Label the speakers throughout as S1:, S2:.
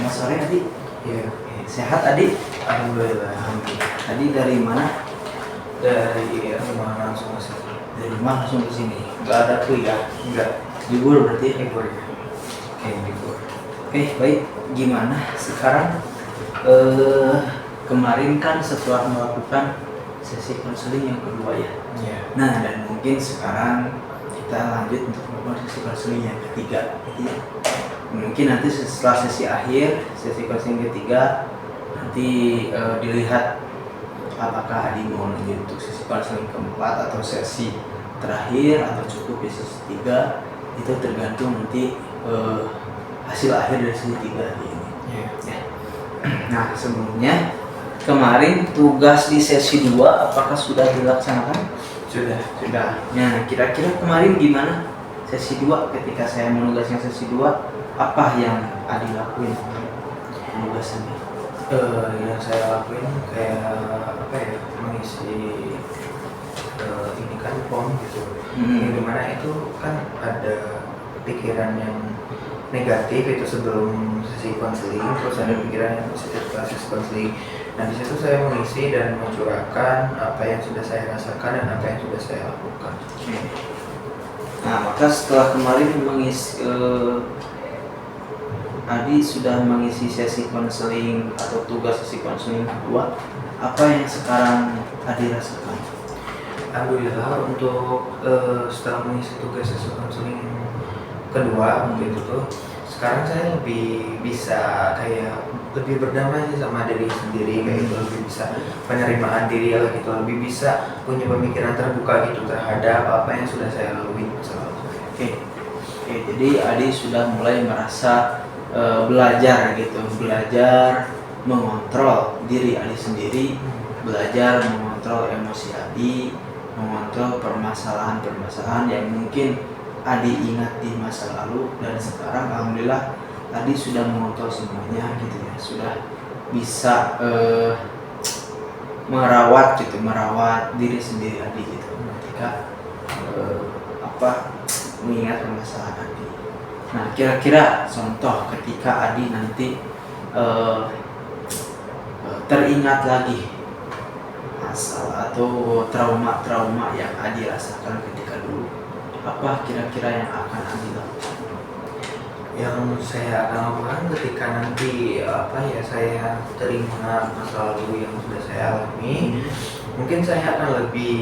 S1: Selamat sore Adi.
S2: Iya,
S1: Sehat Adi?
S2: alhamdulillah.
S1: Adi dari mana?
S2: Dari rumah langsung ke sini.
S1: Dari rumah langsung ke sini. Gak ada kuliah.
S2: Enggak,
S1: Libur berarti.
S2: libur ya.
S1: Oke, libur. Oke, baik. Gimana sekarang? eh Kemarin kan setelah melakukan sesi konseling yang kedua ya.
S2: Iya.
S1: Nah, dan mungkin sekarang kita lanjut untuk melakukan sesi konseling yang ketiga, gitu ya. Mungkin nanti setelah sesi akhir, sesi konseling ketiga, nanti dilihat apakah Adi mau lanjut untuk sesi konseling keempat atau sesi terakhir atau cukup di sesi 3. Itu tergantung nanti hasil akhir dari sesi 3 ini.
S2: Iya.
S1: Ya. Nah, sebelumnya kemarin tugas di sesi 2 apakah sudah dilaksanakan?
S2: Sudah.
S1: Sudah. Nah, kira-kira kemarin gimana sesi 2 ketika saya menugasnya sesi 2, apa yang Adi lakuin penugasannya?
S2: Yang saya lakuin kayak apa ya, mengisi ini kan form gitu. Yang dimana itu kan ada pikiran yang negatif itu sebelum sesi konseling, terus ada pikiran yang positif setelah sesi konseling. Nah, di situ saya mengisi dan mencurahkan apa yang sudah saya rasakan dan apa yang sudah saya lakukan.
S1: Oke. Nah, maka setelah kemarin mengisi Adi sudah mengisi sesi konseling atau tugas sesi konseling kedua, apa yang sekarang Adi rasakan?
S2: Alhamdulillah untuk setelah mengisi tugas sesi konseling kedua gitu tuh, sekarang saya lebih bisa kayak lebih berdamai sih sama diri sendiri kayak gitu, lebih bisa penerimaan diri lah gitu, lebih bisa punya pemikiran terbuka gitu terhadap apa yang sudah saya lalui masa lalu.
S1: Oke, jadi Adi sudah mulai merasa belajar gitu, belajar mengontrol diri Adi sendiri, belajar mengontrol emosi Adi, mengontrol permasalahan-permasalahan yang mungkin Adi ingat di masa lalu, dan sekarang alhamdulillah Adi sudah mengontrol semuanya gitu ya, sudah bisa merawat diri sendiri Adi gitu ketika mengingat permasalahan Adi. Nah, kira-kira contoh ketika Adi nanti teringat lagi masalah atau trauma-trauma yang Adi rasakan ketika dulu, apa kira-kira yang akan Adi lakukan?
S2: Yang saya akan lakukan ketika nanti saya terima masa lalu yang sudah saya alami, mungkin saya akan lebih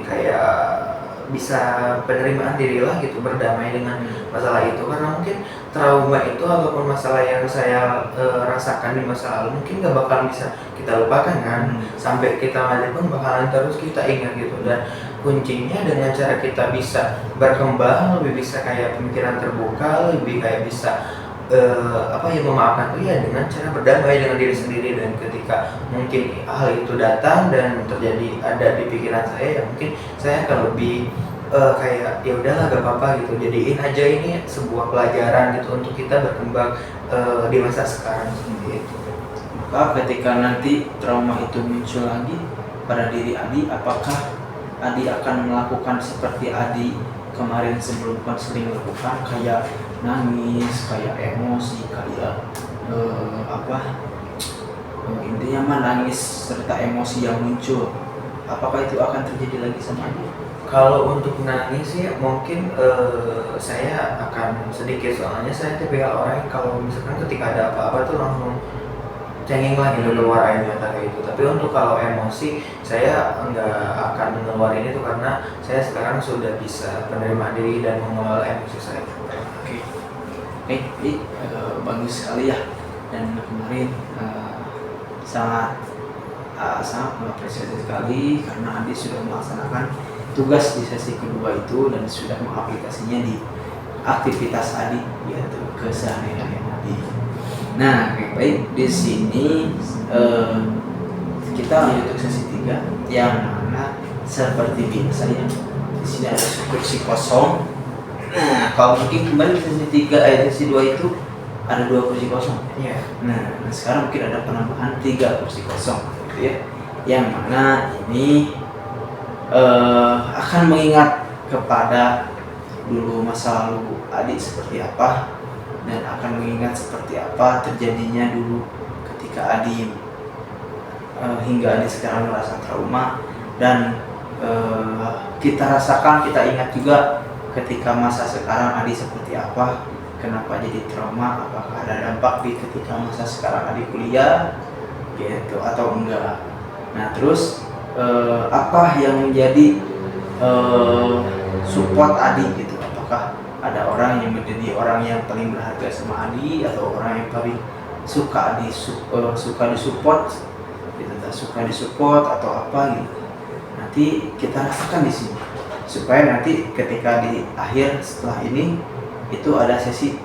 S2: kayak bisa penerimaan diri lah gitu, berdamai dengan masalah itu, karena mungkin trauma itu ataupun masalah yang saya rasakan di masa lalu mungkin gak bakal bisa kita lupakan kan, sampai kita mati pun bakalan terus kita ingat gitu. Dan kuncinya dengan cara kita bisa berkembang, lebih bisa kayak pemikiran terbuka, lebih kayak bisa memaafkan itu ya dengan cara berdamai dengan diri sendiri. Dan ketika mungkin hal itu datang dan terjadi ada di pikiran saya, ya mungkin saya akan lebih kayak ya udahlah gak apa-apa gitu, jadiin aja ini sebuah pelajaran gitu untuk kita berkembang di masa sekarang seperti itu.
S1: Maka ketika nanti trauma itu muncul lagi pada diri Adi, apakah Adi akan melakukan seperti Adi kemarin sebelum konseling lakukan, kayak nangis, kayak emosi, kayak intinya mah nangis serta emosi yang muncul, apakah itu akan terjadi lagi sama Adi?
S2: Kalau untuk nangis sih mungkin saya akan sedikit, soalnya saya tipikal orang yang kalau misalkan ketika ada apa-apa tuh langsung cengeng lah gitu, keluar air mata kayak gitu. Tapi untuk kalau emosi saya nggak akan ngeluarin itu, karena saya sekarang sudah bisa menerima diri dan mengelola emosi saya.
S1: Oke, jadi bagus sekali ya. Dan kemarin sangat mengapresiasi sekali karena Adi sudah melaksanakan tugas di sesi kedua itu dan sudah mengaplikasinya di aktivitas Adi, yaitu keseharian Adi. Nah, baik, di sini kita lanjut ke sesi 3 yang mana seperti biasa ya. Di sini ada kursi kosong. Nah, kalau mungkin kemarin sesi 2 itu ada 2 kursi kosong.
S2: Iya.
S1: Nah, sekarang mungkin ada penambahan 3 kursi kosong gitu ya. Yang mana ini akan mengingat kepada dulu masa lalu Adi seperti apa, dan akan mengingat seperti apa terjadinya dulu ketika Adi hingga Adi sekarang merasa trauma. Dan kita rasakan, kita ingat juga ketika masa sekarang Adi seperti apa, kenapa jadi trauma, apakah ada dampak di ketika masa sekarang Adi kuliah gitu atau enggak. Nah terus apa yang menjadi support Adi gitu, apakah ada orang yang menjadi orang yang paling berharga sama Adi, atau orang yang paling suka suka disupport gitu, tak suka disupport atau apa gitu. Nanti kita rasakan di sini supaya nanti ketika di akhir setelah ini itu ada sesi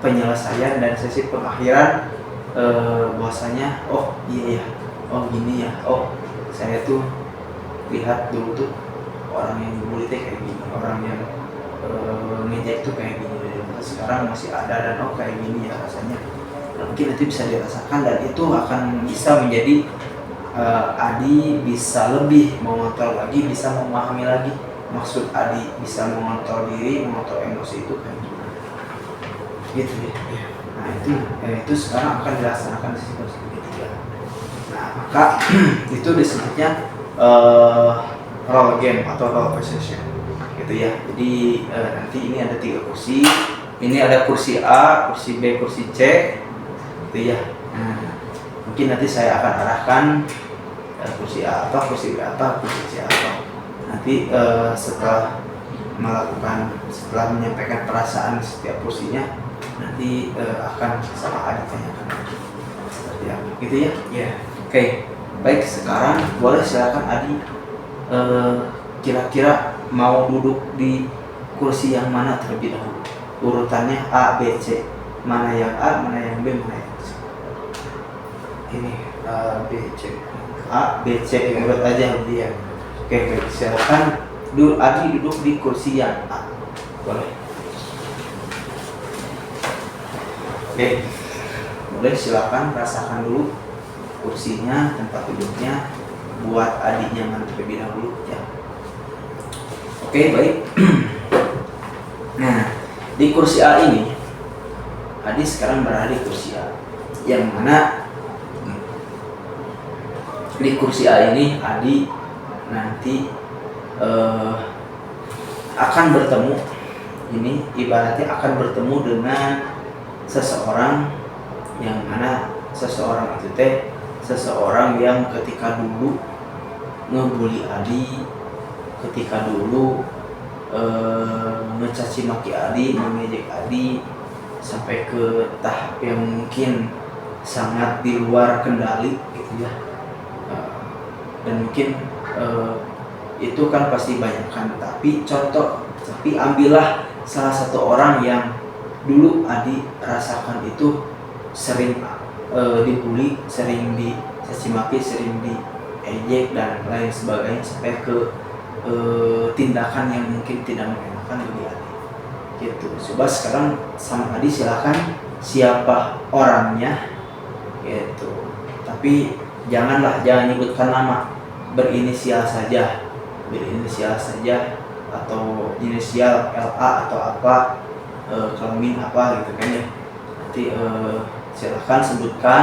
S1: penyelesaian dan sesi pengakhiran, bahwasanya oh iya ya, oh gini ya, oh saya tuh lihat dulu tuh orang yang dibully kayak gini, orang yang ngejek tuh kayak gini, dan sekarang masih ada, dan oh kayak gini ya rasanya. Mungkin nanti bisa dirasakan, dan itu akan bisa menjadi Adi bisa lebih mengontrol lagi, bisa memahami lagi maksud Adi, bisa mengontrol diri, mengontrol emosi itu kayak gimana gitu ya. Nah itu sekarang akan dilaksanakan di sesi ketiga. Nah maka itu disebutnya role game atau role possession gitu ya. Jadi nanti ini ada 3 kursi, ini ada kursi A, kursi B, kursi C gitu ya. Mungkin nanti saya akan arahkan kursi A apa, kursi B apa, kursi C apa. Nanti setelah menyampaikan perasaan setiap kursinya, nanti akan sama Adi tanyakan seperti apa gitu ya.
S2: Ya.
S1: Oke, baik, sekarang boleh silakan Adi kira-kira mau duduk di kursi yang mana terlebih dahulu, urutannya A, B, C, mana yang A, mana yang B, mana yang C.
S2: Ini A, B, C.
S1: A, B, C, urut aja dia. Oke, silakan Adi duduk di kursi yang A, boleh. Oke, boleh silakan rasakan dulu kursinya, tempat duduknya, buat Adi nyaman terlebih dahulu ya. Oke, baik. Nah, di kursi A ini Adi sekarang berada di kursi A, yang mana di kursi A ini Adi nanti akan bertemu, ini ibaratnya akan bertemu dengan seseorang, yang mana seseorang itu seseorang yang ketika dulu ngebully Adi, ketika dulu mencaci maki Adi, mengejek Adi sampai ke tahap yang mungkin sangat di luar kendali gitu ya. Dan mungkin itu kan pasti banyak kan, tapi ambillah salah satu orang yang dulu Adi rasakan itu sering dibully, sering dicaci maki, sering diejek dan lain sebagainya, sampai ke tindakan yang mungkin tidak mengenakan bagi Adi gitu. Coba sekarang sama Adi silakan siapa orangnya gitu, tapi jangan nyebutkan nama, berinisial saja atau inisial LA atau apa, kelamin apa gitu kan ya. Nanti silakan sebutkan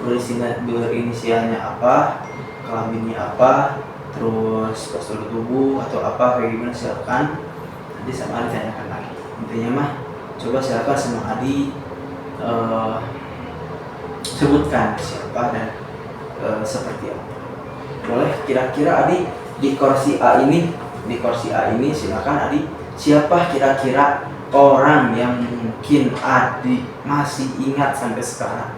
S1: berinisialnya apa, kelaminnya apa, terus postur tubuh atau apa kayak gimana, silakan. Nanti sama Adi tanyakan lagi. Intinya mah coba silakan sama Adi sebutkan siapa dan seperti apa. Boleh kira-kira Adi di kursi A ini silakan Adi, siapa kira-kira orang yang mungkin Adi masih ingat sampai sekarang.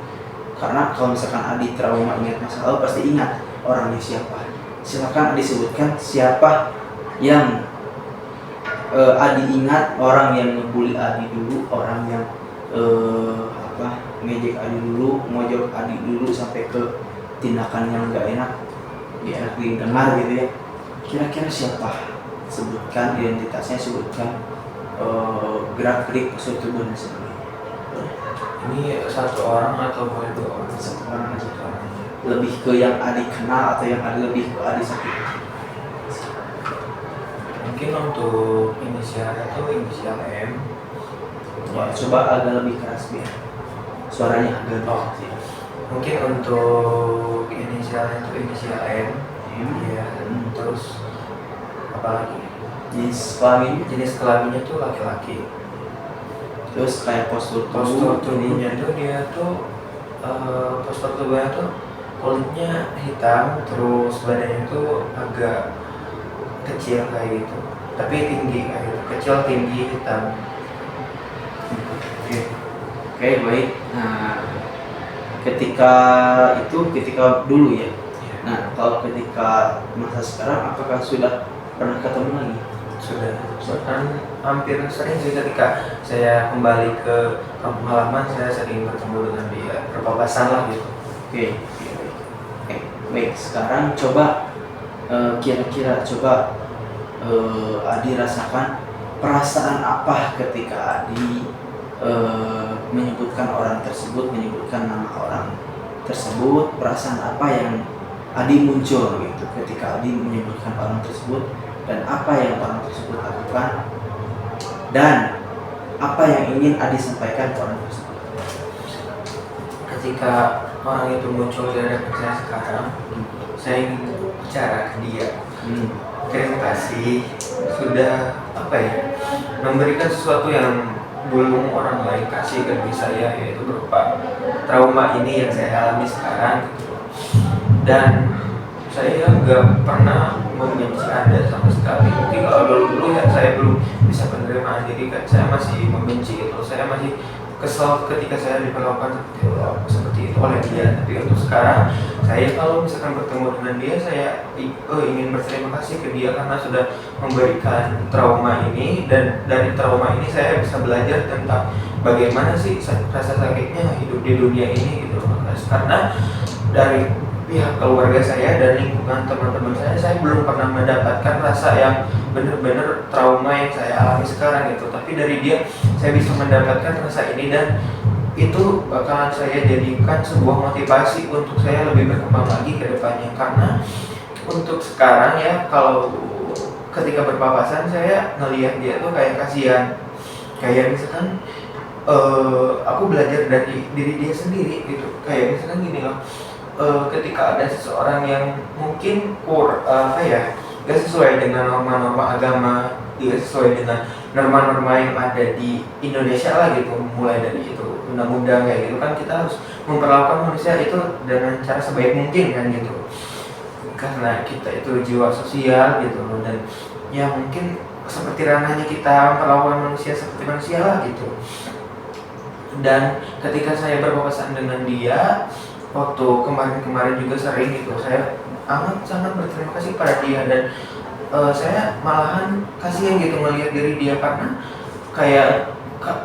S1: Karena kalau misalkan Adi trauma ingat masa lalu pasti ingat orangnya siapa. Silakan Adi sebutkan siapa yang Adi ingat, orang yang ngebully Adi dulu, orang yang ngejek Adi dulu, mojok Adi dulu sampai ke tindakan yang gak enak didengar gitu ya. Kira-kira siapa? Sebutkan identitasnya, sebutkan gerak-gerik postur tubuh dan sebagainya.
S2: Ini satu orang atau boleh 2 orang?
S1: Satu orang aja. Lebih ke yang Adi kenal atau yang Adi lebih ke Adi sakit?
S2: Mungkin untuk inisial itu inisial M.
S1: Wah, coba agak lebih keras biar suaranya agak lebih
S2: Oh.
S1: kecil.
S2: Mungkin untuk inisialnya itu inisial M.
S1: M.
S2: Iya. Terus apa lagi? Jenis kelaminnya tuh laki-laki.
S1: Terus kayak postur
S2: Postur tubuhnya tuh dia tuh postur tubuhnya tuh kulitnya hitam, terus badannya tuh agak kecil kayak gitu, tapi tinggi kayak gitu. Kecil, tinggi, hitam.
S1: Oke, baik. Nah, ketika dulu ya. Nah, kalau ketika masa sekarang, apakah sudah pernah ketemu lagi?
S2: Sudah, bahkan hampir sering sih ketika saya kembali ke kampung halaman, saya sering bertemu dengan dia, berpapasan lah gitu.
S1: Oke, baik. Sekarang coba kira-kira Adi rasakan perasaan apa ketika Adi menyebutkan nama orang tersebut, perasaan apa yang Adi muncul gitu ketika Adi menyebutkan orang tersebut, dan apa yang orang tersebut lakukan, dan apa yang ingin Adi sampaikan ke orang tersebut.
S2: Ketika orang itu muncul di hadapan saya sekarang, saya ingin bicara ke dia. Terima kasih sudah memberikan sesuatu yang belum orang lain kasih ke diri saya, yaitu berupa trauma ini yang saya alami sekarang gitu. Dan saya nggak pernah membenci Anda sama sekali. Mungkin kalau dulu ya saya belum bisa penerimaan diri, kan saya masih membenci itu, saya masih kesal ketika saya diperlakukan seperti itu oleh dia. Tapi untuk sekarang, saya kalau misalkan bertemu dengan dia, saya ingin berterima kasih ke dia karena sudah memberikan trauma ini, dan dari trauma ini saya bisa belajar tentang bagaimana sih rasa sakitnya hidup di dunia ini gitu. Karena dari pihak keluarga saya dan lingkungan teman-teman saya belum pernah mendapatkan rasa yang benar-benar trauma yang saya alami sekarang gitu. Tapi dari dia saya bisa mendapatkan rasa ini, dan itu bakalan saya jadikan sebuah motivasi untuk saya lebih berkembang lagi ke depannya. Karena untuk sekarang ya, kalau ketika berpapasan saya ngelihat dia tuh kayak kasihan, kayak misalkan aku belajar dari diri dia sendiri gitu. Kayak misalkan gini loh, ketika ada seseorang yang mungkin gak sesuai dengan norma-norma agama, gak sesuai dengan norma-norma yang ada di Indonesia lah gitu, mulai dari itu undang-undang kayak gitu kan, kita harus memperlakukan manusia itu dengan cara sebaik mungkin kan gitu, karena kita itu jiwa sosial gitu. Dan ya mungkin seperti ranahnya kita memperlakukan manusia seperti manusia lah gitu. Dan ketika saya berpapasan dengan dia waktu kemarin juga sering gitu, saya sangat berterima kasih pada dia. Dan saya malahan kasihan gitu ngelihat diri dia, karena kayak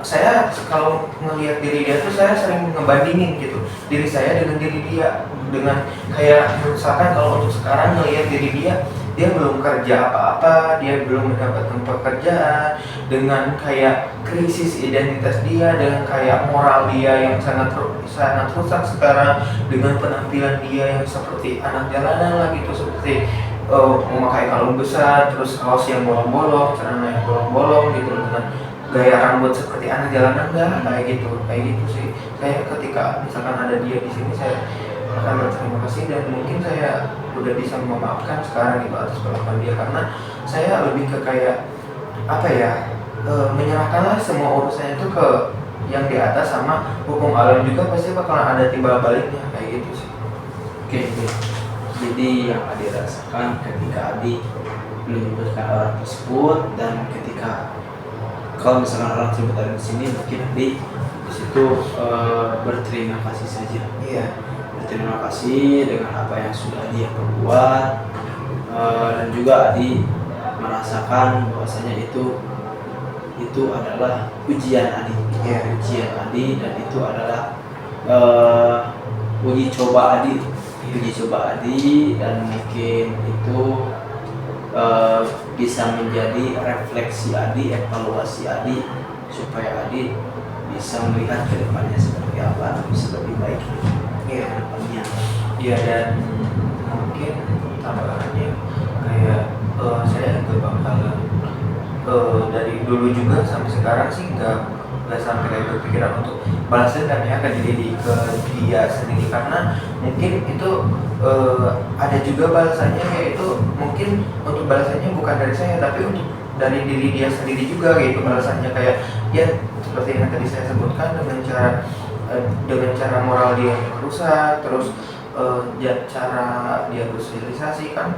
S2: saya kalau ngelihat diri dia tuh saya sering ngebandingin gitu diri saya dengan diri dia, dengan kayak misalkan kalau untuk sekarang ngelihat diri dia belum kerja apa-apa, dia belum mendapatkan pekerjaan, dengan kayak krisis identitas dia, dengan kayak moral dia yang sangat rusak sekarang, dengan penampilan dia yang seperti anak jalanan lah gitu, seperti memakai kalung besar, terus kaos yang bolong-bolong, celana yang bolong-bolong gitu, dengan gaya rambut seperti anak jalanan, kayak gitu sih. Saya ketika misalkan ada dia di sini, saya akan berterima kasih, dan mungkin saya udah bisa memaafkan sekarang gitu atas perlakuan dia, karena saya lebih ke kayak menyerahkanlah semua urusannya itu ke yang di atas, sama hukum alam juga pasti bakalan ada timbal baliknya kayak gitu sih.
S1: Oke. Jadi yang Adi rasakan ketika Adi menyebutkan orang tersebut, dan ketika kalau misalkan orang tersebut ada di sini, mungkin Adi di situ berterima kasih saja.
S2: Iya.
S1: Berterima kasih dengan apa yang sudah dia perbuat, dan juga Adi merasakan bahwasanya itu adalah ujian Adi, dan itu adalah uji coba Adi, dan mungkin itu bisa menjadi refleksi Adi, evaluasi Adi, supaya Adi bisa melihat ke depannya seperti apa, bisa lebih baik ke depannya.
S2: Iya, dan mungkin tambahannya kayak saya juga bakalan dari dulu juga sampai sekarang sih nggak nggak sampai kayak berpikiran untuk balas dendam ya ke dia sendiri, karena mungkin itu ada juga balasannya, yaitu mungkin untuk balasannya bukan dari saya tapi untuk dari diri dia sendiri juga gitu balasannya, kayak ya seperti yang tadi saya sebutkan, dengan cara moral dia yang rusak, terus cara dia bersosialisasi. Kan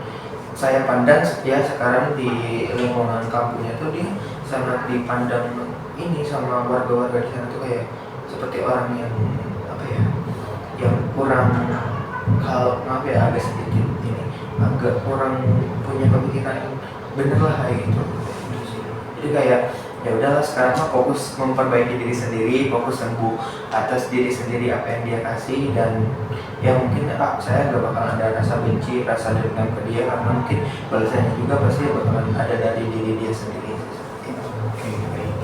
S2: saya pandang ya sekarang di lingkungan kampungnya tuh dia sangat dipandang ini sama warga-warga di sana tuh kayak seperti orang yang apa ya, yang kurang, kalau maaf ya agak sedikit ini, agak kurang punya pemikiran bener lah kayak gitu. Jadi kayak ya udahlah, sekarang mah fokus memperbaiki diri sendiri, fokus sembuh atas diri sendiri apa yang dia kasih, dan ya mungkin saya gak bakal ada rasa benci, rasa dendam ke dia, karena mungkin balasannya juga pasti bakalan ada dari diri dia sendiri.
S1: Oke, baik.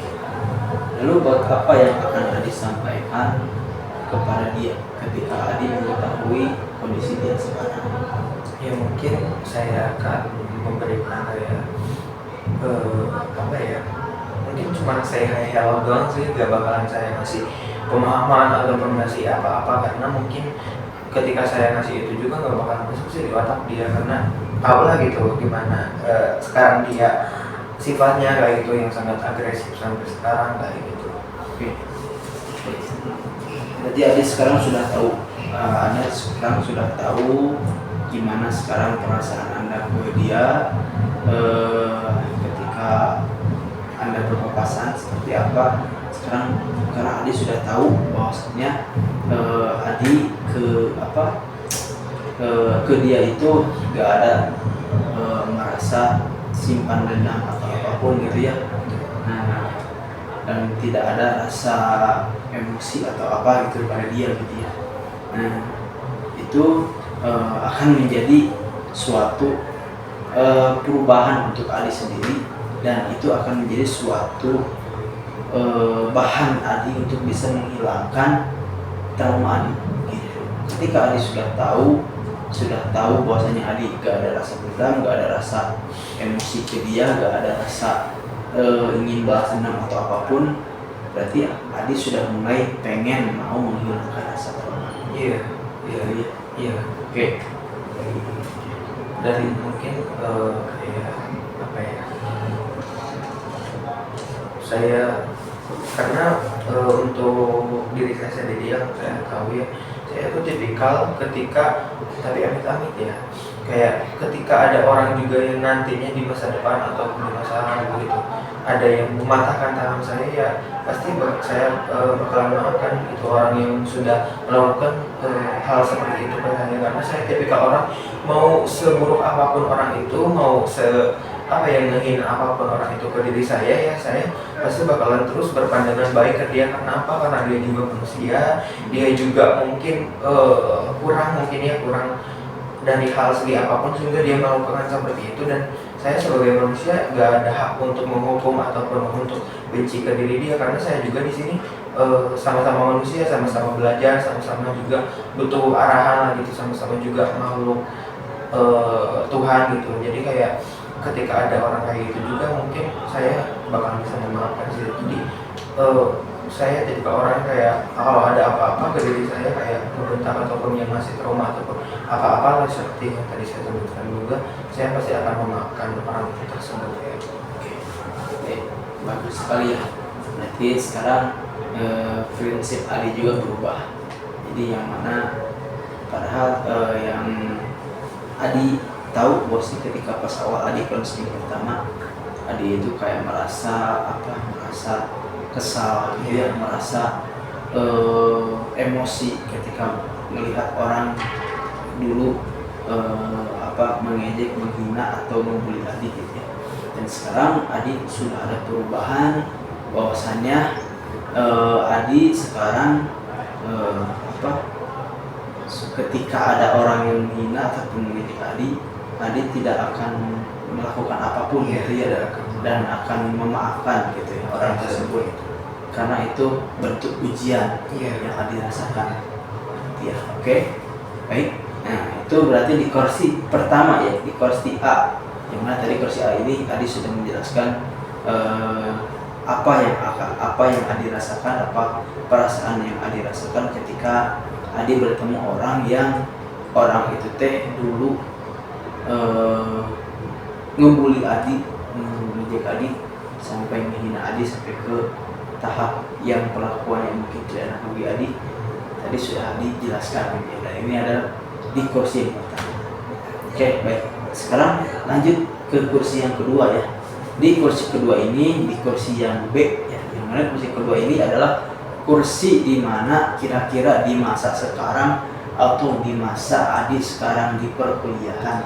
S1: Lalu buat apa yang akan Adi sampaikan kepada dia ketika Adi mengetahui kondisi dia sekarang?
S2: Ya mungkin saya akan memberikan kayak apa ya, mungkin cuma saya hayal doang sih, gak bakalan saya ngasih pemahaman ataupun ngasih apa-apa, karena mungkin ketika saya ngasih itu juga gak bakalan masuk sih di otak dia, karena tau lah gitu gimana sekarang dia sifatnya kayak gitu, yang sangat agresif sampai sekarang kayak gitu.
S1: Oke. Berarti Adi sekarang sudah tahu, Anda sekarang sudah tahu gimana sekarang perasaan Anda ke dia ketika Anda berpapasan seperti apa. Sekarang karena Adi sudah tahu bahwasanya Adi ke dia itu gak ada merasa simpan dendam atau apapun gitu ya. Nah, dan tidak ada rasa emosi atau apa gitu pada dia gitu ya. Nah, itu akan menjadi suatu perubahan untuk Adi sendiri, dan itu akan menjadi suatu bahan Adi untuk bisa menghilangkan trauma Adi gitu. Ketika Adi sudah tahu bahwasanya Adi gak ada rasa dendam, gak ada rasa emosi ke dia, gak ada rasa ingin balas dendam atau apapun, berarti Adi sudah mulai pengen mau menghilangkan rasa trauma.
S2: Iya. Oke. Dari mungkin kayak apa ya, saya karena untuk diri saya sendiri yang saya tahu ya, saya itu tipikal ketika, tapi amit-amit ya, kayak ketika ada orang juga yang nantinya di masa depan ataupun di masa lalu itu ada yang mematahkan tangan saya, ya pasti saya bakalan maafkan itu orang yang sudah melakukan hal seperti itu ke saya, karena saya tipikal orang, mau seburuk apapun orang itu, mau yang ngehina apapun orang itu ke diri saya, ya saya pasti bakalan terus berpandangan baik ke dia. Karena apa? Karena dia juga manusia, dia juga mungkin kurang dari hal segi apapun sehingga dia melakukan seperti itu, dan saya sebagai manusia gak ada hak untuk menghukum ataupun untuk benci ke diri dia, karena saya juga di sini sama-sama manusia, sama-sama belajar, sama-sama juga butuh arahan lah gitu, sama-sama juga makhluk Tuhan gitu. Jadi kayak ketika ada orang kayak gitu juga mungkin saya bakal bisa memaafkan sih. Jadi saya tidak orang kayak kalau ada apa-apa ke diri saya kayak membentak ataupun yang masih trauma ataupun apa-apa lah seperti yang tadi saya sebutkan juga, saya pasti akan memaafkan orang tersebut ya.
S1: Oke, bagus sekali ya. Berarti sekarang prinsip Adi juga berubah. Jadi yang mana padahal yang Adi tahu bos ketika pas awal Adi konseling pertama, Adi itu kayak merasa kesal gitu ya, merasa emosi ketika melihat orang dulu mengejek, menghina atau membuli Adi gitu ya. Dan sekarang Adi sudah ada perubahan, bahwasannya Adi sekarang ketika ada orang yang menghina ataupun mengejek Adi tidak akan melakukan apapun gitu ya, dan akan memaafkan gitu ya orang tersebut, karena itu bentuk ujian yang Adi rasakan ya. Oke, baik. Nah, itu berarti di kursi pertama ya, di kursi A, yang mana tadi kursi A ini Adi sudah menjelaskan apa yang Adi rasakan, apa perasaan yang Adi rasakan ketika Adi bertemu orang yang orang itu teh dulu ngebully Adi, ngejek Adi, sampai menghina Adi, sampai ke tahap yang perlakuan yang mungkin tidak enak bagi Adi. Tadi sudah Adi jelaskan ya, dan ini adalah di kursi yang pertama. Oke, baik. Sekarang lanjut ke kursi yang kedua ya. Di kursi kedua ini, di kursi yang B ya, yang mana kursi kedua ini adalah kursi di mana kira-kira di masa sekarang atau di masa Adi sekarang di perkuliahan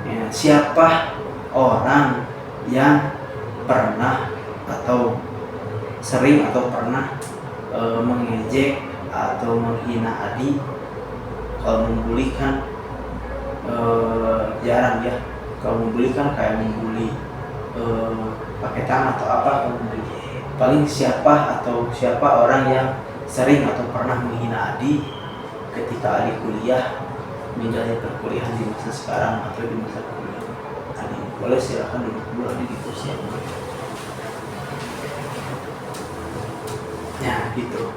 S1: ya, siapa orang yang pernah atau sering atau pernah mengejek atau menghina Adi. Kalau membuli kan jarang ya. Kalau membuli kan kayak membuli pakai tangan atau apa, kalau membuli. Paling siapa orang yang sering atau pernah menghina Adi ketika Adi kuliah, menjalani perkuliahan di masa sekarang atau di masa kuliah Adi. Boleh silakan duduk dulu Adi di kursi yang mana. Ya gitu.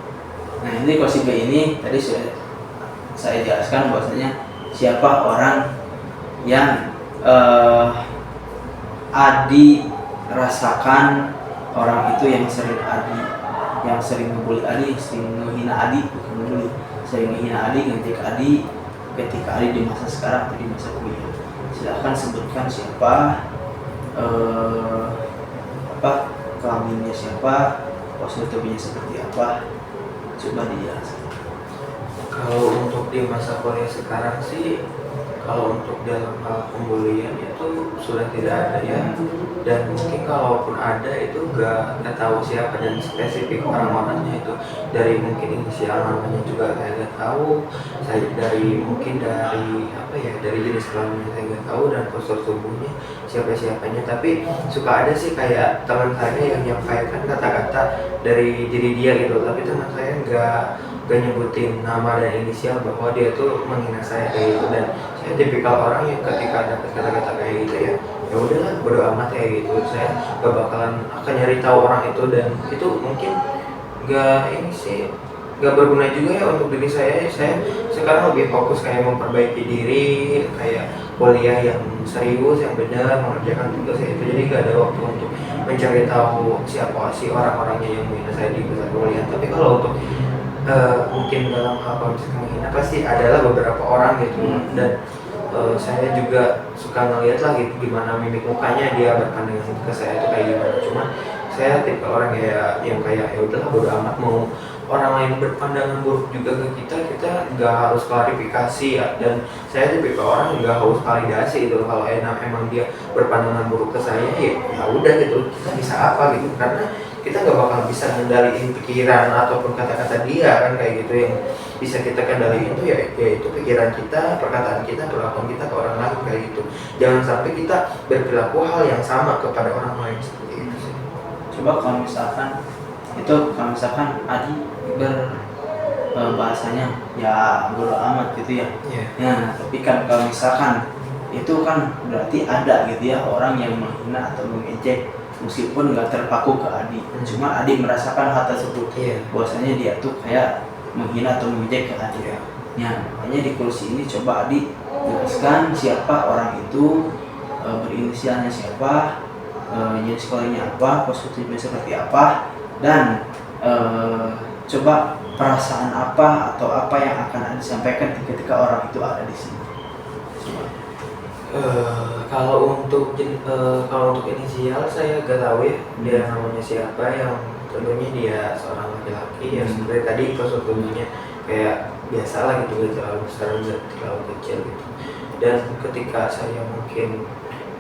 S1: Nah ini kursi B ini tadi sudah saya jelaskan bahwasanya siapa orang yang Adi rasakan, orang itu yang sering membuli Adi, sering menghina Adi, bukan membuli, sering menghina Adi, ngejek Adi ketika Adi di masa sekarang atau di masa kuliah. Silahkan sebutkan siapa, kelaminnya siapa, posisinya seperti apa, coba dijelaskan.
S2: Kalau untuk di masa kuliah sekarang sih, kalau untuk dalam hal pembulian itu sudah tidak ada ya, dan mungkin kalaupun ada itu gak tahu siapa dan spesifik orang-orangnya itu, dari mungkin inisial namanya juga saya nggak tahu, saya dari jenis kelaminnya saya nggak tahu, dan postur tubuhnya siapa-siapanya. Tapi suka ada sih kayak teman saya yang menyampaikan kata-kata dari diri dia gitu, tapi teman saya gak nyebutin nama dan inisial bahwa dia tuh menghina saya kayak gitu. Dan saya tipikal orang yang ketika dapat kata-kata kayak gitu ya udahlah, bodo amat kayak gitu, saya gak bakalan akan nyari tahu orang itu, dan itu mungkin gak berguna juga ya untuk diri saya. Saya sekarang lebih fokus kayak memperbaiki diri, kayak kuliah yang serius, yang benar, mengerjakan tugas saya itu, jadi gak ada waktu untuk mencari tahu siapa sih orang-orangnya yang menghina saya di pusat kuliah. Tapi kalau untuk mungkin dalam hal kondisi menghina pasti adalah beberapa orang gitu, dan saya juga suka ngeliat lah gitu gimana mimik mukanya dia berpandangan ke saya itu kayak gimana. Cuman saya tipe orang yang kayak ya udahlah, bodo amat, mau orang lain berpandangan buruk juga ke kita nggak harus klarifikasi ya. Dan saya tipe orang nggak harus validasi gitu. Kalau emang dia berpandangan buruk ke saya ya udah gitu, kita bisa apa gitu, karena kita nggak bakal bisa ngendaliin pikiran ataupun kata-kata dia kan kayak gitu. Yang bisa kita kendaliin itu ya itu pikiran kita, perkataan kita, perlakuan kita ke orang lain kayak gitu. Jangan sampai kita berperilaku hal yang sama kepada orang lain seperti itu sih.
S1: Coba kalau misalkan Adi bahasanya ya bodo amat gitu ya. Nah, tapi kan kalau misalkan itu kan berarti ada gitu ya orang yang menghina atau mengejek meskipun nggak terpaku ke Adi, cuma Adi merasakan hal tersebut, bahwasanya dia tuh kayak menghina atau mengejek ke Adi. Ya, makanya di kursi ini coba Adi jelaskan siapa orang itu, berinisialnya siapa, jenis kelaminnya apa, posisinya seperti apa, dan coba perasaan apa atau apa yang akan Adi sampaikan ketika orang itu ada di sini.
S2: Kalau untuk inisial saya gak tahu ya dia namanya siapa, yang tentunya dia seorang laki-laki yang seperti tadi postur tubuhnya kayak biasa lah gitu, gak terlalu besar gak terlalu kecil gitu. Dan ketika saya mungkin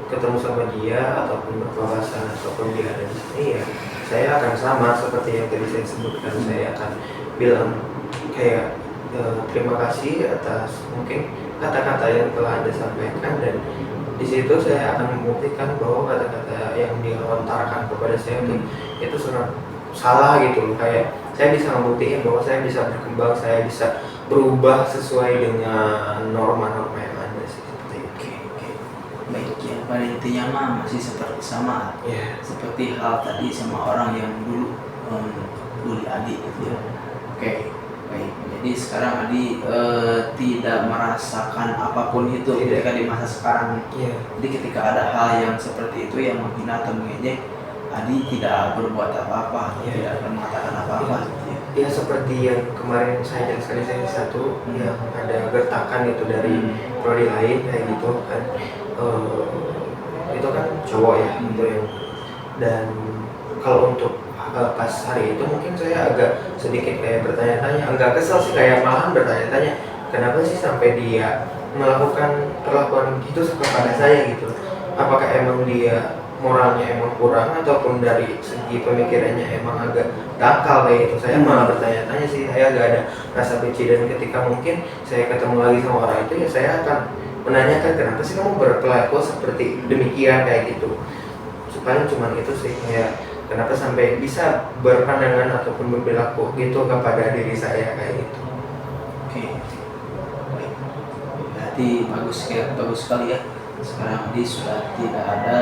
S2: ketemu sama dia ataupun berpapasan ataupun dia ada di sini ya saya akan sama seperti yang tadi saya sebutkan. Saya akan bilang kayak terima kasih atas mungkin kata-kata yang telah Anda sampaikan, dan di situ saya akan membuktikan bahwa kata-kata yang dia lontarkan kepada saya itu sangat salah gitu loh. Kayak saya bisa membuktikan bahwa saya bisa berkembang, saya bisa berubah sesuai dengan norma-norma yang ada sih. Seperti itu.
S1: Baik. ya pada intinya mah masih seperti sama,
S2: Iya.
S1: seperti hal tadi sama orang yang dulu bully Adi gitu ya. Oke, baik. Jadi sekarang Adi tidak merasakan apapun itu ketika di masa sekarang.
S2: Iya.
S1: Jadi ketika ada hal yang seperti itu yang menghina atau mengejek, Adi tidak berbuat apa-apa,
S2: Iya.
S1: tidak akan mengatakan apa-apa gitu ya.
S2: Ya seperti yang kemarin saya jelaskan di sesi satu, yang ada gertakan itu dari prodi lain kayak gitu kan. Itu kan cowok ya gitu ya. Dan kalau untuk pas hari itu mungkin saya agak sedikit kayak bertanya-tanya, enggak kesel sih, kayak malahan bertanya-tanya kenapa sih sampai dia melakukan perlakuan gitu kepada saya gitu. Apakah emang dia moralnya emang kurang ataupun dari segi pemikirannya emang agak dangkal kayak gitu. Saya malah bertanya-tanya sih, saya agak ada rasa benci, dan ketika mungkin saya ketemu lagi sama orang itu ya saya akan menanyakan kenapa sih kamu berperilaku seperti demikian kayak gitu. Paling cuman itu sih, kayak kenapa sampai bisa berpandangan ataupun berperilaku gitu kepada diri saya kayak gitu.
S1: Oke, baik. Berarti bagus sekali ya. Sekarang Adi sudah tidak ada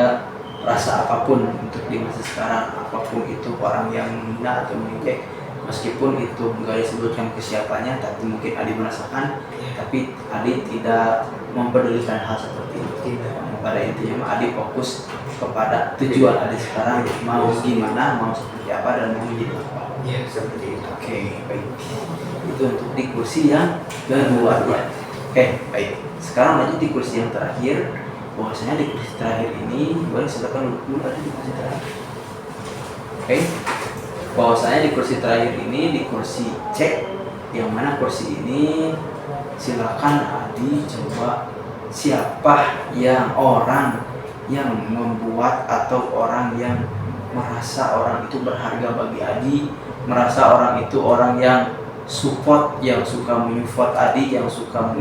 S1: rasa apapun untuk di masa sekarang, apapun itu orang yang menghina atau mengejek, meskipun itu enggak disebutkan ke siapanya, tapi mungkin Adi merasakan, tapi Adi tidak mempedulikan hal seperti itu. Pada intinya Adi fokus kepada tujuan Adi sekarang, mau gimana, mau seperti apa, dan mau menjadi apa.
S2: Ya seperti itu.
S1: Oke, baik. Itu untuk di kursi yang kedua ya. Oke, baik. Sekarang lanjut di kursi yang terakhir. Bahwasanya di kursi terakhir ini, boleh silakan dulu ada di kursi terakhir. Oke. Bahwasanya di kursi terakhir ini, di kursi C, yang mana kursi ini silakan Adi coba siapa yang orang yang membuat atau orang yang merasa orang itu berharga bagi Adi, merasa orang itu orang yang support, yang suka menyupport Adi, yang suka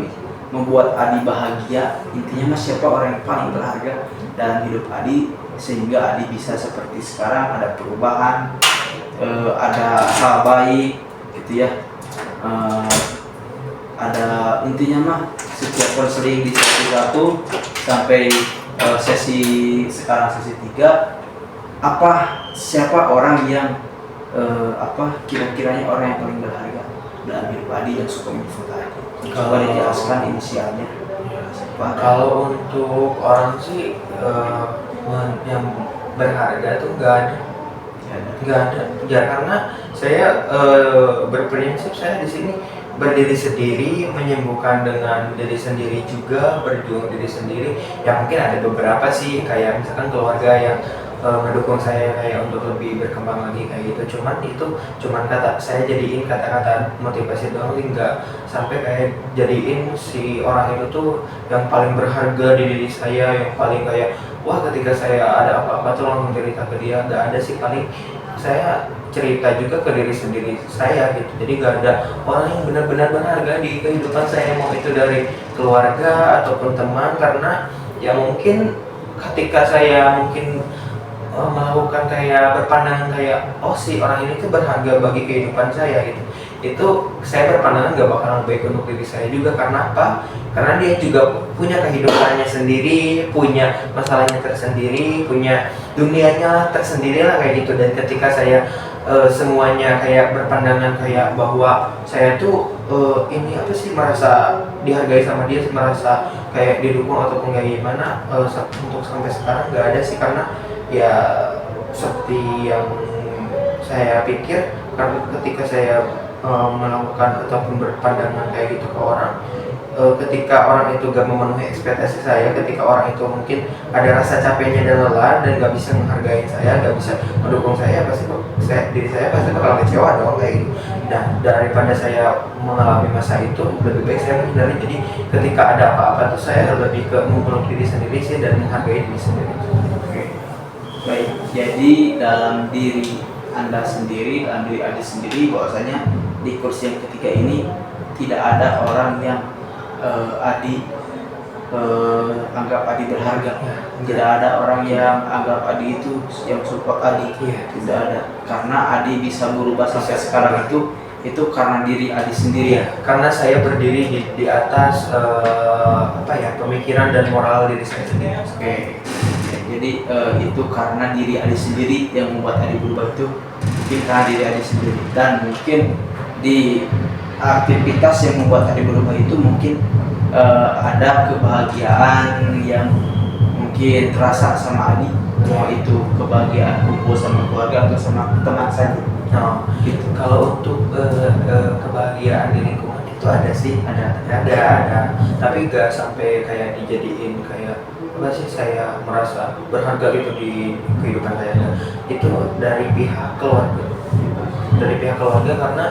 S1: membuat Adi bahagia. Intinya mas siapa orang yang paling berharga dalam hidup Adi sehingga Adi bisa seperti sekarang, ada perubahan, ada hal baik gitu ya. Ada intinya mah setiap konseling di sesi 1 sampai sesi sekarang sesi 3, siapa orang yang kira-kiranya orang yang paling berharga dalam hidup Adi yang suka menyupport Adi. Coba dijelaskan inisialnya.
S2: Kalau untuk orang sih yang berharga tuh nggak ada. Ya karena saya berprinsip saya di sini berdiri sendiri, menyembuhkan dengan diri sendiri juga, berjuang diri sendiri. Ya mungkin ada beberapa sih kayak misalkan keluarga yang mendukung saya kayak untuk lebih berkembang lagi kayak gitu. Cuman saya jadiin kata-kata motivasi doang, nggak sampai kayak jadiin si orang itu tuh yang paling berharga di diri saya, yang paling kayak wah ketika saya ada apa-apa tuh langsung cerita ke dia. Nggak ada sih, paling saya cerita juga ke diri sendiri saya gitu. Jadi nggak ada orang yang benar-benar berharga di kehidupan saya, mau itu dari keluarga ataupun teman, karena ya mungkin ketika saya mungkin melakukan kayak berpandangan kayak oh si orang ini tuh berharga bagi kehidupan saya gitu, itu saya berpandangan gak bakalan baik untuk diri saya juga. Karena apa? Karena dia juga punya kehidupannya sendiri, punya masalahnya tersendiri, punya dunianya tersendiri lah kayak gitu. Dan ketika saya semuanya kayak berpandangan kayak bahwa saya tuh ini apa sih, merasa dihargai sama dia, merasa kayak didukung ataupun kayak gimana, untuk sampai sekarang nggak ada sih. Karena ya seperti yang saya pikir, karena ketika saya melakukan ataupun berpandangan kayak gitu ke orang, ketika orang itu gak memenuhi ekspektasi saya, ketika orang itu mungkin ada rasa capeknya dan lelah dan gak bisa menghargai saya, gak bisa mendukung saya, pasti diri saya pasti bakal kecewa dong kayak gitu. Nah daripada saya mengalami masa itu, lebih baik saya menghindari. Jadi ketika ada apa-apa tuh saya lebih ke memeluk diri sendiri sih dan menghargai diri sendiri.
S1: Baik, jadi dalam diri Anda sendiri, dalam diri Adi sendiri, bahwasanya di kursi yang ketiga ini tidak ada orang yang Adi anggap Adi berharga. Tidak ada orang yang anggap Adi itu yang support Adi. Tidak ada. Karena Adi bisa berubah sampai sekarang itu itu karena diri Adi sendiri ya.
S2: Karena saya berdiri di atas apa ya, pemikiran dan moral diri saya sendiri.
S1: Oke. Ya, jadi itu karena diri Adi sendiri yang membuat Adi berubah itu mungkin karena diri Adi sendiri, dan mungkin di aktivitas yang membuat Adi berubah itu mungkin ada kebahagiaan yang mungkin terasa sama Adi, mau itu kebahagiaan kumpul sama keluarga atau sama teman saja.
S2: Nah, gitu. Kalau untuk kebahagiaan di lingkungan itu ada sih, ada. Tapi nggak sampai kayak dijadiin kayak apa sih, saya merasa berharga gitu di kehidupan saya. Itu dari pihak keluarga, karena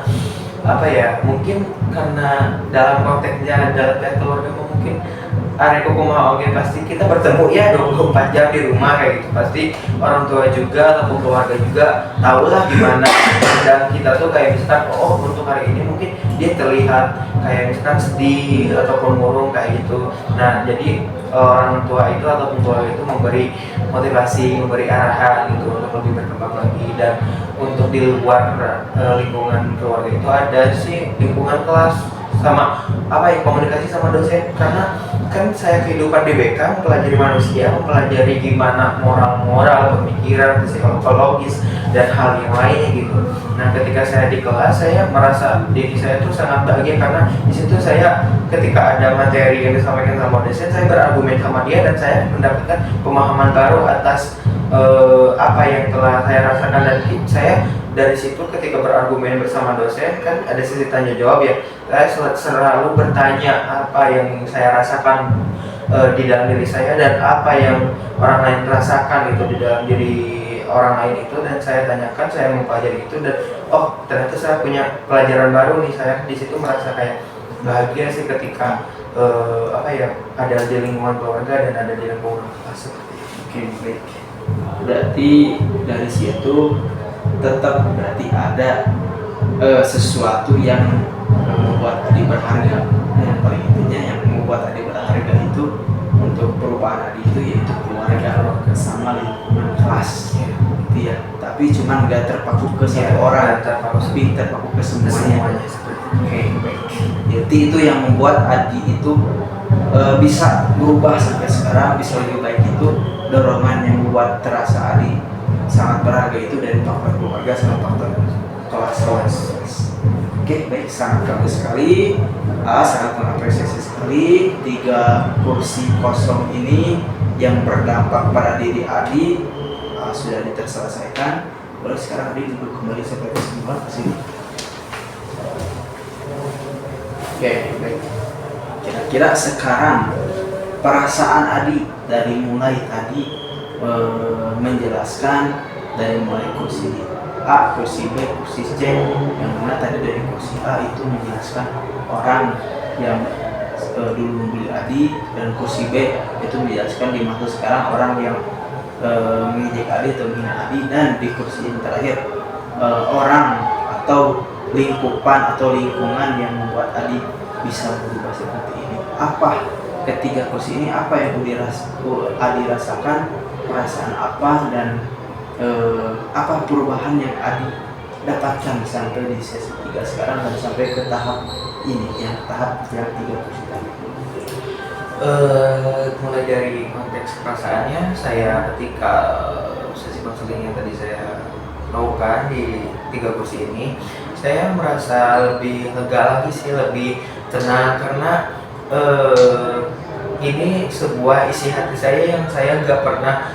S2: apa ya? Mungkin karena dalam konteksnya dalam pihak keluarga mungkin Areko kumaha oke, pasti kita bertemu ya 24 jam di rumah kayak gitu. Pasti orang tua juga ataupun keluarga juga tahu lah gimana, dan kita tuh kayak misalkan oh untuk hari ini mungkin dia terlihat kayak misalkan sedih ataupun murung kayak gitu. Nah jadi orang tua itu ataupun keluarga itu memberi motivasi, memberi arahan gitu untuk lebih berkembang lagi. Dan untuk di luar lingkungan keluarga itu ada sih lingkungan kelas sama apa ya, komunikasi sama dosen. Karena kan saya kehidupan di BK mempelajari manusia, mempelajari gimana moral, pemikiran, psikologis dan hal yang lainnya gitu. Nah ketika saya di kelas, saya merasa diri saya tuh sangat bahagia karena di situ saya ketika ada materi yang disampaikan sama dosen, saya berargumen sama dia dan saya mendapatkan pemahaman baru atas apa yang telah saya rasakan. Dan saya dari situ ketika berargumen bersama dosen kan ada sesi tanya jawab ya, saya selalu bertanya apa yang saya rasakan di dalam diri saya dan apa yang orang lain rasakan itu di dalam diri orang lain itu, dan saya tanyakan, saya mempelajari itu, dan oh ternyata saya punya pelajaran baru nih. Saya di situ merasa kayak bahagia sih ketika apa ya, ada di lingkungan keluarga dan ada di lingkungan kelas seperti itu.
S1: Oke, baik. Berarti dari situ tetap berarti ada sesuatu yang membuat Adi berharga. Yang paling intinya yang membuat Adi berharga itu untuk perubahan Adi itu yaitu keluarga sama lingkungan kelas ya. Gitu ya. Tapi cuma nggak terpaku ke satu orang, tapi terpaku ke semuanya. Oke, baik. Jadi itu yang membuat Adi itu bisa berubah sampai sekarang, bisa lebih baik. Itu dorongan yang membuat terasa Adi sangat berharga itu dari faktor keluarga sama faktor kelas. Oke, baik, sangat bagus sekali. Sangat mengapresiasi sekali 3 kursi kosong ini yang berdampak pada diri Adi sudah terselesaikan. Boleh sekarang Adi duduk kembali seperti semula ke sini. Oke, baik. Kira-kira sekarang perasaan Adi dari mulai tadi menjelaskan dari mulai kursi A, kursi B, kursi C, yang mana tadi dari kursi A itu menjelaskan orang yang dulu membeli Adi, dan kursi B itu menjelaskan di masa sekarang orang yang mengejek Adi atau menghina Adi, dan di kursi yang terakhir orang atau lingkupan atau lingkungan yang membuat Adi bisa berubah seperti ini. Apa ketiga kursi ini, apa yang Adi rasakan, perasaan apa, dan apa perubahan yang Adi dapatkan sampai di sesi 3 sekarang dan sampai ke tahap ini, yang tahap yang 3 kursi tadi.
S2: Mulai dari konteks perasaannya, saya ketika sesi konseling yang tadi saya lakukan di 3 kursi ini, saya merasa lebih lega lagi sih, lebih tenang, karena ini sebuah isi hati saya yang saya nggak pernah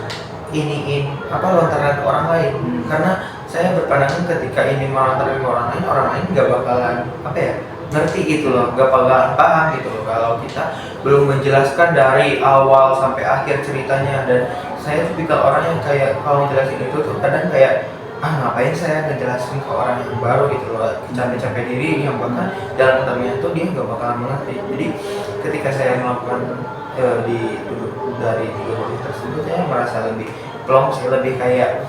S2: lontaran ke orang lain. Karena saya berpandangan ketika ini melontarkan ke orang lain nggak bakalan ngerti gitu loh, nggak bakalan paham gitu loh kalau kita belum menjelaskan dari awal sampai akhir ceritanya. Dan saya tipikal orang yang kayak kalau menjelaskan itu tuh kadang kayak ngapain saya ngejelasin ke orang yang baru gitu loh, capek-capek diri yang bahkan dalam pertanyaan itu dia nggak bakalan mengerti. Jadi ketika saya melakukan dari 3 kursi tersebut, saya merasa lebih plong sih, lebih kayak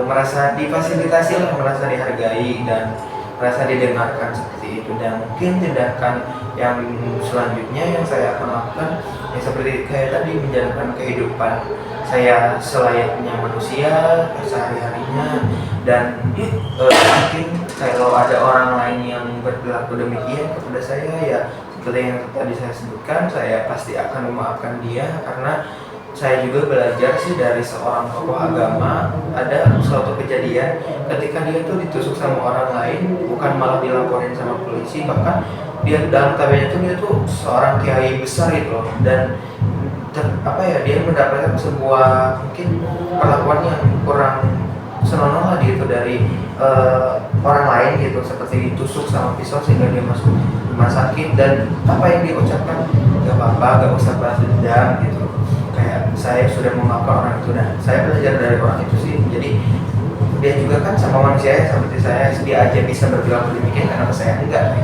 S2: merasa difasilitasi lah, merasa dihargai dan merasa didengarkan seperti itu. Dan mungkin tindakan yang selanjutnya yang saya akan lakukan ya seperti kayak tadi, menjalankan kehidupan saya selayaknya manusia sehari-harinya, dan mungkin kalau ada orang lain yang berperilaku demikian kepada saya, ya seperti yang tadi saya sebutkan, saya pasti akan memaafkan dia, karena saya juga belajar sih dari seorang tokoh agama. Ada suatu kejadian ketika dia tuh ditusuk sama orang lain, bukan malah dilaporin sama polisi, bahkan dia dalam tabiatnya tuh dia tuh seorang kiai besar gitu loh, dan dia mendapatkan sebuah mungkin perlakuan yang kurang senonoh lah gitu dari orang lain gitu, seperti ditusuk sama pisau sehingga dia masuk rumah sakit. Dan apa yang dia ucapkan, gak apa-apa, gak usah balas dendam gitu, kayak saya sudah memaafkan orang itu. Dan saya belajar dari orang itu sih, jadi dia juga kan sama manusia ya, seperti saya, dia aja bisa berperilaku demikian, kenapa saya enggak?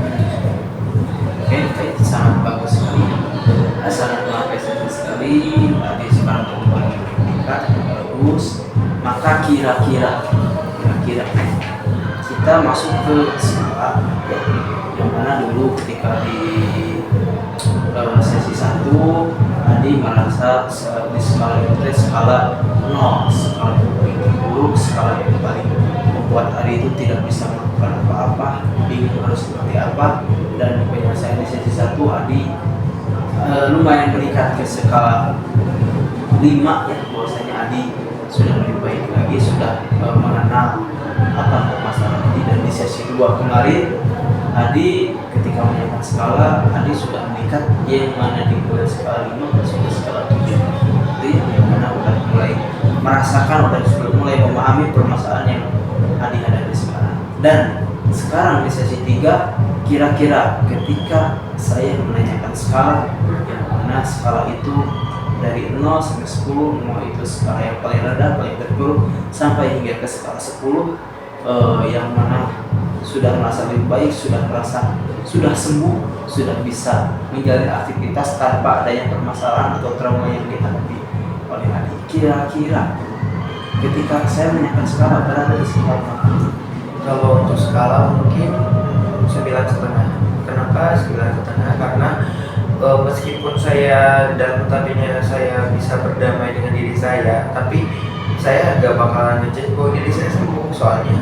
S1: Oke, sangat bagus sekali, sangat mengapresiasi sekali. Tadi sekarang perubahan yang meningkat bagus. Maka kira-kira kita masuk ke skala yang mana dulu ketika di sesi 1 Adi merasa di skala itu skala 0, skala yang paling buruk, skala yang paling membuat Adi itu tidak bisa melakukan apa-apa, bingung harus seperti apa. Dan penyelesaian di sesi 1 Adi lumayan meningkat ke skala 5 ya, bahwasanya Adi sudah lebih baik lagi, sudah mengenal apa masalah Adi. Dan di sesi 2 kemarin Adi ketika menyiapkan skala, Adi sudah meningkat yang mana di skala 5 masuk ke skala 7. Itu yang mana udah mulai merasakan, udah mulai memahami permasalahan yang Adi hadapi sekarang. Dan sekarang di sesi 3, kira-kira ketika saya menanyakan skala, yang mana skala itu dari 0 sampai 10, 0 itu skala yang paling rendah, paling terburuk, sampai hingga ke skala 10, yang mana sudah merasa lebih baik, sudah merasa sudah sembuh, sudah bisa menjalani aktivitas tanpa adanya permasalahan atau trauma yang dihadapi oleh Adi. Kira-kira ketika saya menanyakan skala berada di skala mana?
S2: Kalau untuk skala mungkin 9,5. Kenapa 9,5? Karena meskipun saya dalam tabinya saya bisa berdamai dengan diri saya, tapi saya gak bakalan ngejek bahwa diri saya sembuh. Soalnya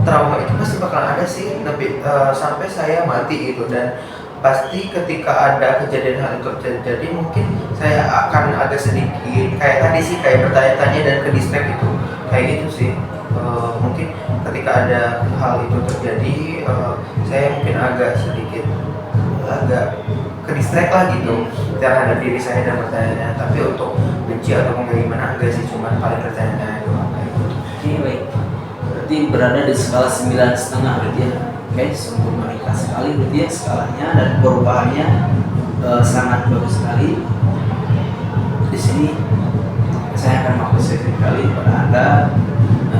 S2: trauma itu pasti bakalan ada sih, tapi sampai saya mati gitu. Dan pasti ketika ada kejadian hal itu terjadi, mungkin saya akan agak sedikit kayak tadi sih, kayak bertanya-tanya dan ke distract itu, kayak gitu sih. Mungkin ketika ada hal itu terjadi, saya mungkin agak sedikit ke distract lah gitu terhadap diri saya dan bertanya. Tapi untuk benci atau gimana enggak sih, cuman paling bertanya doang kayak gitu.
S1: Oke, baik. Berarti berada di skala 9,5 berarti ya. Oke, sungguh meningkat sekali berarti ya skalanya, dan perubahannya sangat bagus sekali. Di sini saya akan mengapresiasi sekali pada Anda,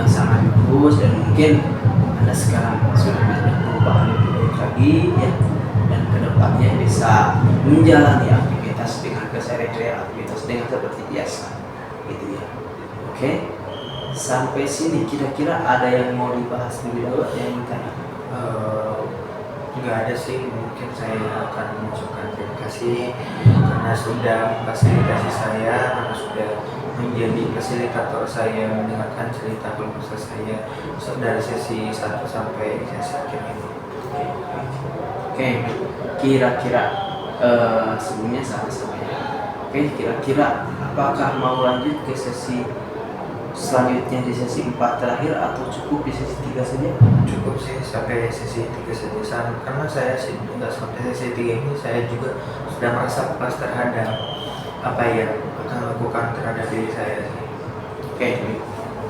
S1: sangat bagus, dan mungkin Anda sekarang sudah ada perubahan lebih baik lagi ya, dan kedepannya bisa menjalani aktivitas dengan keseharian, aktivitas dengan seperti biasa gitu ya. Oke, sampai sini kira-kira ada yang mau dibahas lebih dahulu, yang bertanya?
S2: Nggak ada sih, mungkin saya akan mengucapkan terima kasih karena sudah memfasilitasi saya, karena sudah menjadi fasilitator saya mendengarkan cerita keluh kesah saya dari sesi 1 sampai sesi akhir ini.
S1: Oke, kira-kira sebelumnya sama-sama ya. Oke, kira-kira apakah mau lanjut ke sesi selanjutnya di sesi 4 terakhir, atau cukup di sesi 3 saja?
S2: Cukup sih sampai sesi 3 saja, karena saya sih nggak sampai sesi 3 ini saya juga sudah merasa puas terhadap apa yang akan lakukan terhadap diri saya sih.
S1: Oke,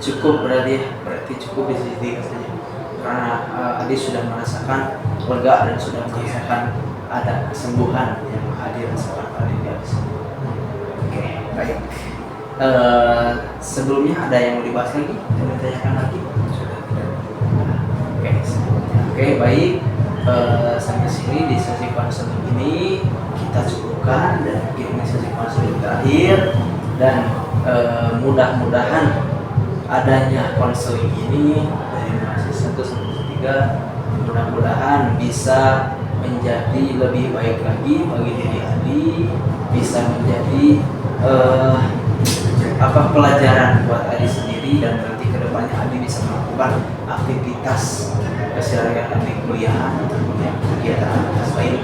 S1: cukup berarti cukup di sesi 3 saja, karena Adi sudah merasakan lega dan sudah merasakan ada kesembuhan yang hadir sekarang Adi di sini. Oke, baik. Sebelumnya ada yang mau dibahas lagi? Yang ditanyakan lagi?
S2: Sudah.
S1: Oke, baik. Sampai sini di sesi konseling ini kita cukupkan, dan ini sesi konseling terakhir. Dan mudah-mudahan adanya konseling ini dari sesi 1 sampai 3 mudah-mudahan bisa menjadi lebih baik lagi bagi diri Adi, bisa menjadi pelajaran buat Adi sendiri, dan nanti kedepannya Adi bisa melakukan aktivitas keseharian di kuliah tentunya kegiatan aktivitas lain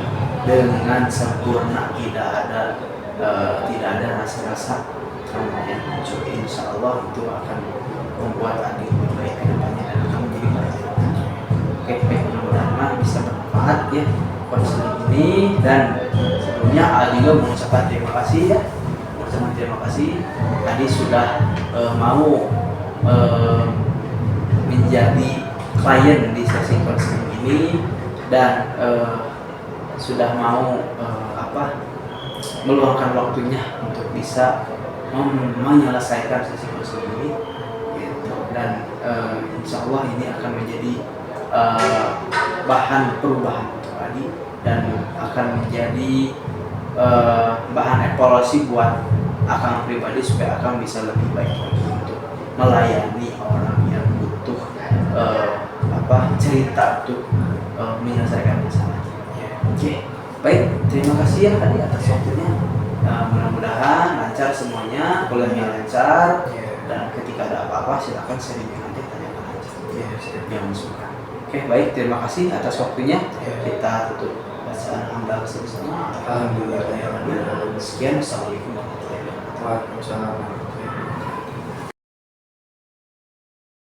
S1: dengan sempurna, tidak ada rasa-rasa yang muncul. Insya Allah itu akan membuat Adi lebih baik ke depannya dan akan menjadi baik. Oke, baik, mudah-mudahan bisa bermanfaat ya konseling ini. Dan sebelumnya Adi juga mengucapkan terima kasih ya, terima kasih Adi sudah mau menjadi klien di sesi konseling ini dan sudah mau meluangkan waktunya untuk bisa menyelesaikan sesi konseling ini gitu. Dan insya Allah ini akan menjadi bahan perubahan untuk Adi dan akan menjadi bahan evaluasi buat Akang pribadi supaya Akang bisa lebih baik lagi untuk melayani orang yang butuh cerita untuk menyelesaikan masalahnya. Oke, baik, terima kasih ya Adi atas waktunya. Mudah-mudahan lancar semuanya, kuliahnya lancar, dan ketika ada apa-apa silakan sharing nanti, tanyakan aja yang suka. Oke, baik, terima kasih atas waktunya. Kita tutup bacaan hamdal bersama.
S2: Alhamdulillah.
S1: Sekian, assalamualaikum warahmatullahi wabarakatuh.
S2: Waalaikumsalam.